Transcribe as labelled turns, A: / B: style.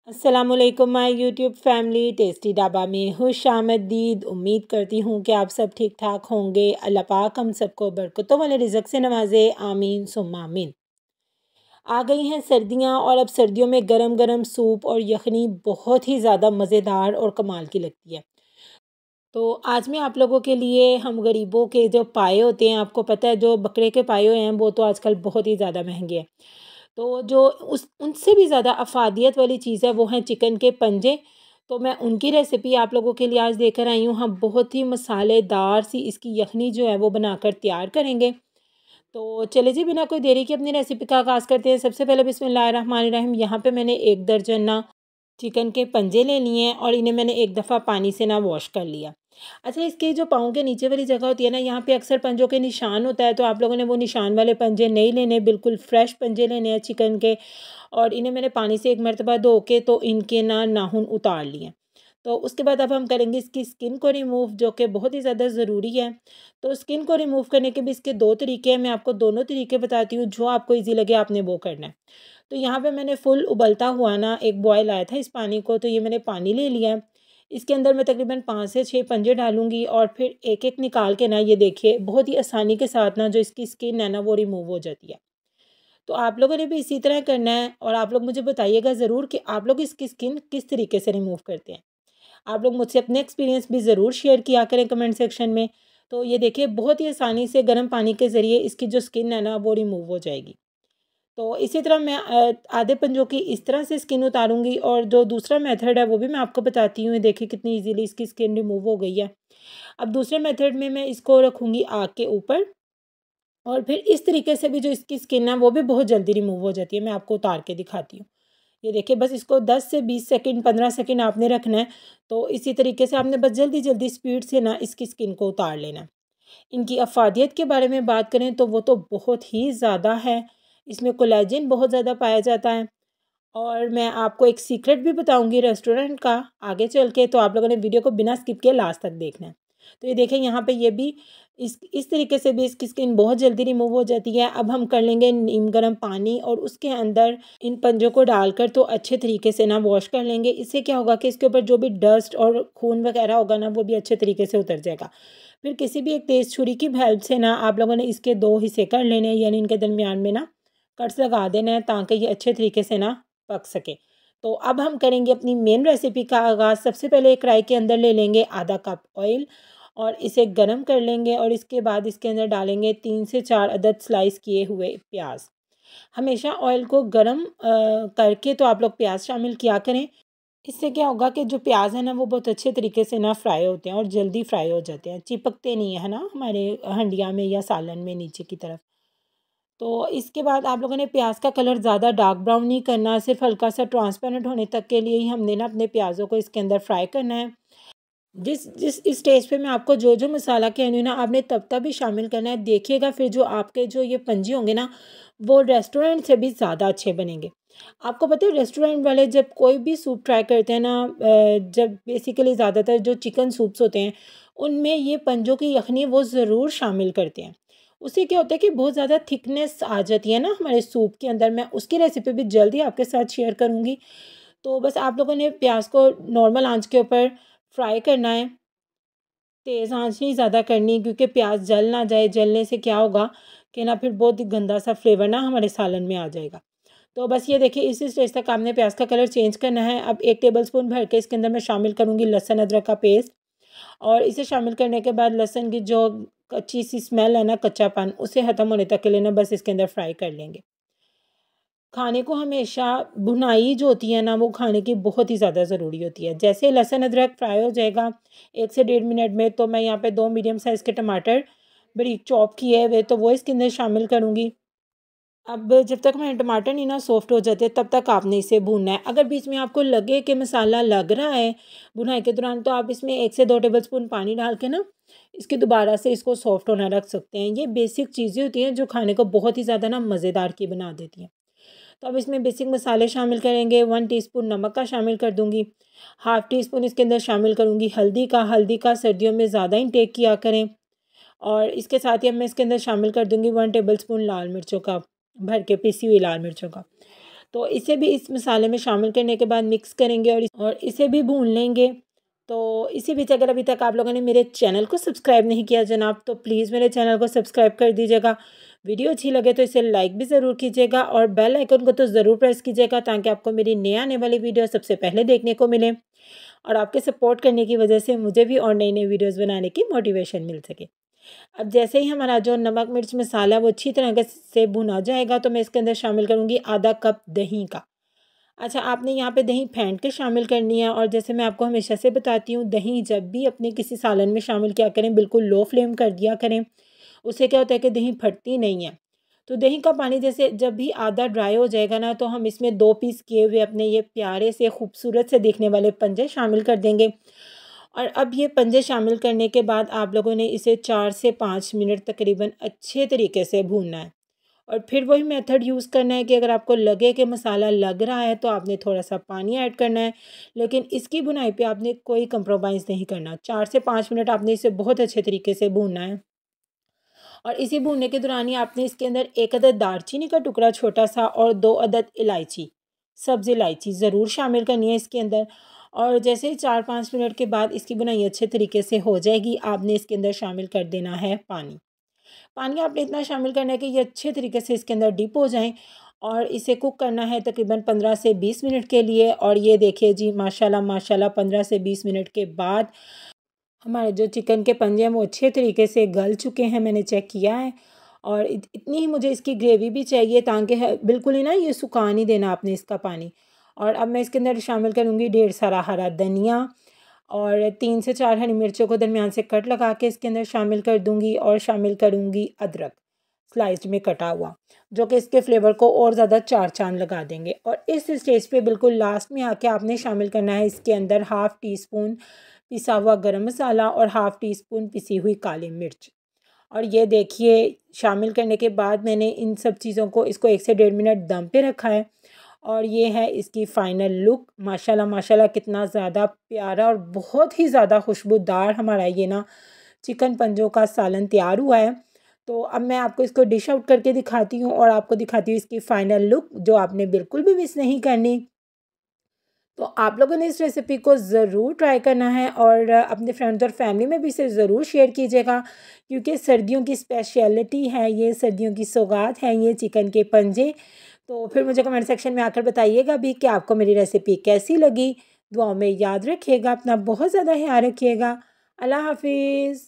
A: अस्सलामुअलैकुम my YouTube family. Tasty dhaba में खुशामदीद। उम्मीद करती हूँ कि आप सब ठीक ठाक होंगे। अल्लाह पाक हम सबको बरकतों वाले रिज़्क़ से नवाजे, आमीन सुम्मा आमीन। आ गई हैं सर्दियाँ और अब सर्दियों में गरम गरम सूप और यखनी बहुत ही ज़्यादा मज़ेदार और कमाल की लगती है। तो आज मैं आप लोगों के लिए हम गरीबों के जो पाए होते हैं, आपको पता है जो बकरे के पाए हैं वो तो आजकल बहुत ही ज़्यादा महंगे हैं। तो जो उस उनसे भी ज़्यादा अफ़ादियत वाली चीज़ है वो है चिकन के पंजे। तो मैं उनकी रेसिपी आप लोगों के लिए आज लेकर आई हूँ। हम बहुत ही मसालेदार सी इसकी यखनी जो है वो बनाकर तैयार करेंगे। तो चले जी बिना कोई देरी के अपनी रेसिपी का आगाज़ करते हैं। सबसे पहले बिस्मिल्लाहिर्रहमानिर्रहीम। यहाँ पे मैंने 1 दर्जन ना चिकन के पंजे ले लिए हैं और इन्हें मैंने एक दफ़ा पानी से ना वॉश कर लिया। अच्छा, इसके जो पाँव के नीचे वाली जगह होती है ना, यहाँ पे अक्सर पंजों के निशान होता है, तो आप लोगों ने वो निशान वाले पंजे नहीं लेने, बिल्कुल फ्रेश पंजे लेने हैं चिकन के। और इन्हें मैंने पानी से एक मरतबा धो के तो इनके ना नाखून उतार लिए। तो उसके बाद अब हम करेंगे इसकी स्किन को रिमूव, जो कि बहुत ही ज़्यादा ज़रूरी है। तो स्किन को रिमूव करने के भी इसके 2 तरीके हैं। मैं आपको दोनों तरीके बताती हूँ, जो आपको ईज़ी लगे आपने वो करना है। तो यहाँ पे मैंने फुल उबलता हुआ ना एक बॉयल आया था इस पानी को, तो ये मैंने पानी ले लिया है। इसके अंदर मैं तकरीबन 5 से 6 पंजे डालूँगी और फिर एक-एक निकाल के ना ये देखिए बहुत ही आसानी के साथ ना जो इसकी स्किन है ना वो रिमूव हो जाती है। तो आप लोगों ने भी इसी तरह करना है और आप लोग मुझे बताइएगा ज़रूर कि आप लोग इसकी स्किन किस तरीके से रिमूव करते हैं। आप लोग मुझसे अपने एक्सपीरियंस भी ज़रूर शेयर किया करें कमेंट सेक्शन में। तो ये देखिए बहुत ही आसानी से गर्म पानी के ज़रिए इसकी जो स्किन है ना वो रिमूव हो जाएगी। तो इसी तरह मैं आधे पंजों की इस तरह से स्किन उतारूँगी और जो दूसरा मेथड है वो भी मैं आपको बताती हूँ। ये देखिए कितनी ईज़िली इसकी स्किन रिमूव हो गई है। अब दूसरे मेथड में मैं इसको रखूँगी आग के ऊपर और फिर इस तरीके से भी जो इसकी स्किन है वो भी बहुत जल्दी रिमूव हो जाती है। मैं आपको उतार के दिखाती हूँ। ये देखिए बस इसको 10 से 20 सेकंड 15 सेकंड आपने रखना है। तो इसी तरीके से आपने बस जल्दी-जल्दी स्पीड से ना इसकी स्किन को उतार लेना है। इनकी अफ़ादियत के बारे में बात करें तो वो तो बहुत ही ज़्यादा है। इसमें कोलेजन बहुत ज़्यादा पाया जाता है और मैं आपको एक सीक्रेट भी बताऊँगी रेस्टोरेंट का आगे चल के, तो आप लोगों ने वीडियो को बिना स्किप किए लास्ट तक देखना है। तो ये देखें यहाँ पे ये भी इस तरीके से भी इसकी स्किन बहुत जल्दी रिमूव हो जाती है। अब हम कर लेंगे नीम गर्म पानी और उसके अंदर इन पंजों को डालकर तो अच्छे तरीके से ना वॉश कर लेंगे। इससे क्या होगा कि इसके ऊपर जो भी डस्ट और खून वगैरह होगा ना वो भी अच्छे तरीके से उतर जाएगा। फिर किसी भी एक तेज़ छुरी की हेल्प से ना आप लोगों ने इसके 2 हिस्से कर लेने हैं, यानी इनके दरमियान में ना कट्स लगा देना है ताकि ये अच्छे तरीके से ना पक सके। तो अब हम करेंगे अपनी मेन रेसिपी का आगाज़। सबसे पहले एक कढ़ाई के अंदर ले लेंगे आधा कप ऑयल और इसे गरम कर लेंगे और इसके बाद इसके अंदर डालेंगे 3 से 4 अदद स्लाइस किए हुए प्याज। हमेशा ऑयल को गरम करके तो आप लोग प्याज शामिल किया करें। इससे क्या होगा कि जो प्याज है ना वो बहुत अच्छे तरीके से ना फ्राई होते हैं और जल्दी फ्राई हो जाते हैं, चिपकते नहीं है ना हमारे हंडिया में या सालन में नीचे की तरफ। तो इसके बाद आप लोगों ने प्याज का कलर ज़्यादा डार्क ब्राउन नहीं करना, सिर्फ हल्का सा ट्रांसपेरेंट होने तक के लिए ही हमने ना अपने प्याज़ों को इसके अंदर फ्राई करना है। जिस जिस इस स्टेज पे मैं आपको जो जो मसाला कह रही हूँ ना आपने तब तब भी शामिल करना है। देखिएगा फिर जो आपके जो ये पंजे होंगे ना वो रेस्टोरेंट से भी ज़्यादा अच्छे बनेंगे। आपको पता है रेस्टोरेंट वाले जब कोई भी सूप ट्राई करते हैं ना, जब बेसिकली ज़्यादातर जो चिकन सूप्स होते हैं उनमें ये पंजों की यखनी वो ज़रूर शामिल करते हैं। उससे क्या होता है कि बहुत ज़्यादा थिकनेस आ जाती है ना हमारे सूप के अंदर। मैं उसकी रेसिपी भी जल्दी आपके साथ शेयर करूँगी। तो बस आप लोगों ने प्याज को नॉर्मल आंच के ऊपर फ्राई करना है। तेज़ आंच नहीं ज़्यादा करनी क्योंकि प्याज जल ना जाए। जलने से क्या होगा कि ना फिर बहुत ही गंदा सा फ्लेवर ना हमारे सालन में आ जाएगा। तो बस ये देखिए इसी स्टेज तक आपने प्याज का कलर चेंज करना है। अब 1 टेबलस्पून भर के इसके अंदर मैं शामिल करूँगी लहसुन अदरक का पेस्ट और इसे शामिल करने के बाद लहसुन की जो कच्ची सी स्मेल है ना, कच्चापन, उसे ख़त्म होने तक के लिए ना बस इसके अंदर फ्राई कर लेंगे। खाने को हमेशा भुनाई जो होती है ना वो खाने की बहुत ही ज़्यादा ज़रूरी होती है। जैसे लहसुन अदरक फ्राई हो जाएगा 1 से 1.5 मिनट में, तो मैं यहाँ पे 2 मीडियम साइज़ के टमाटर बारीक चॉप किए हुए तो वो इसके अंदर शामिल करूँगी। अब जब तक हमारे टमाटर नहीं ना सॉफ्ट हो जाते तब तक आपने इसे भूनना है। अगर बीच में आपको लगे कि मसाला लग रहा है भुनाई के दौरान, तो आप इसमें 1 से 2 टेबलस्पून पानी डाल के ना इसकी दोबारा से इसको सॉफ्ट होना रख सकते हैं। ये बेसिक चीज़ें होती हैं जो खाने को बहुत ही ज़्यादा ना मज़ेदार की बना देती हैं। तो अब इसमें बेसिक मसाले शामिल करेंगे। 1 टीस्पून नमक का शामिल कर दूँगी। हाफ़ टी स्पून इसके अंदर शामिल करूँगी हल्दी का सर्दियों में ज़्यादा इंटेक किया करें। और इसके साथ ही अब मैं इसके अंदर शामिल कर दूँगी 1 टेबलस्पून लाल मिर्चों का, भर के पीसी हुई लाल मिर्चों का। तो इसे भी इस मसाले में शामिल करने के बाद मिक्स करेंगे और इसे भी भून लेंगे। तो इसी बीच अगर अभी तक आप लोगों ने मेरे चैनल को सब्सक्राइब नहीं किया जनाब, तो प्लीज़ मेरे चैनल को सब्सक्राइब कर दीजिएगा। वीडियो अच्छी लगे तो इसे लाइक भी ज़रूर कीजिएगा और बेल आइकन को तो ज़रूर प्रेस कीजिएगा, ताकि आपको मेरी नए आने वाली वीडियो सबसे पहले देखने को मिले और आपके सपोर्ट करने की वजह से मुझे भी और नई नई वीडियोज़ बनाने की मोटिवेशन मिल सके। अब जैसे ही हमारा जो नमक मिर्च मसाला वो अच्छी तरह से भुना जाएगा, तो मैं इसके अंदर शामिल करूँगी आधा कप दही का। अच्छा, आपने यहाँ पे दही फेंट के शामिल करनी है। और जैसे मैं आपको हमेशा से बताती हूँ, दही जब भी अपने किसी सालन में शामिल किया करें, बिल्कुल लो फ्लेम कर दिया करें। उससे क्या होता है कि दही फटती नहीं है। तो दही का पानी जैसे जब भी आधा ड्राई हो जाएगा ना, तो हम इसमें 2 पीस किए हुए अपने ये प्यारे से खूबसूरत से दिखने वाले पंजे शामिल कर देंगे। और अब ये पंजे शामिल करने के बाद आप लोगों ने इसे 4 से 5 मिनट तकरीबन अच्छे तरीके से भूनना है। और फिर वही मेथड यूज़ करना है कि अगर आपको लगे कि मसाला लग रहा है, तो आपने थोड़ा-सा पानी ऐड करना है। लेकिन इसकी भुनाई पे आपने कोई कंप्रोमाइज़ नहीं करना। 4 से 5 मिनट आपने इसे बहुत अच्छे तरीके से भूनना है। और इसी भूनने के दौरान ही आपने इसके अंदर 1 अदद दालचीनी का टुकड़ा छोटा-सा और 2 अदद इलायची, सब्ज़ इलायची ज़रूर शामिल करनी है इसके अंदर। और जैसे ही 4-5 मिनट के बाद इसकी भुनाई अच्छे तरीके से हो जाएगी, आपने इसके अंदर शामिल कर देना है पानी। पानी आपने इतना शामिल करना है कि ये अच्छे तरीके से इसके अंदर डिप हो जाएँ और इसे कुक करना है तकरीबन 15 से 20 मिनट के लिए। और ये देखिए जी, माशाल्लाह माशाल्लाह 15 से 20 मिनट के बाद हमारे जो चिकन के पंजे हैं वो अच्छे तरीके से गल चुके हैं, मैंने चेक किया है। और इतनी ही मुझे इसकी ग्रेवी भी चाहिए, ताकि बिल्कुल ही ना ये सुखा नहीं देना आपने इसका पानी। और अब मैं इसके अंदर शामिल करूँगी ढेर सारा हरा धनिया और 3 से 4 हरी मिर्चों को दरमियान से कट लगा के इसके अंदर शामिल कर दूँगी। और शामिल करूँगी अदरक स्लाइस्ड में कटा हुआ, जो कि इसके फ्लेवर को और ज़्यादा चार चाँद लगा देंगे। और इस स्टेज पे बिल्कुल लास्ट में आके आपने शामिल करना है इसके अंदर हाफ़ टी स्पून पिसा हुआ गरम मसाला और हाफ़ टी स्पून पिसी हुई काली मिर्च। और ये देखिए, शामिल करने के बाद मैंने इन सब चीज़ों को इसको 1 से 1.5 मिनट दम पे रखा है। और ये है इसकी फ़ाइनल लुक। माशाल्लाह माशाल्लाह कितना ज़्यादा प्यारा और बहुत ही ज़्यादा खुशबूदार हमारा ये ना चिकन पंजों का सालन तैयार हुआ है। तो अब मैं आपको इसको डिश आउट करके दिखाती हूँ और आपको दिखाती हूँ इसकी फ़ाइनल लुक, जो आपने बिल्कुल भी मिस नहीं करनी। तो आप लोगों ने इस रेसिपी को ज़रूर ट्राई करना है और अपने फ्रेंड्स और फैमिली में भी इसे ज़रूर शेयर कीजिएगा, क्योंकि सर्दियों की स्पेशलिटी है ये, सर्दियों की सौगात है ये चिकन के पंजे। तो फिर मुझे कमेंट सेक्शन में आकर बताइएगा भी कि आपको मेरी रेसिपी कैसी लगी। दुआओं में याद रखिएगा, अपना बहुत ज़्यादा ख्याल रखिएगा। अल्लाह हाफिज़।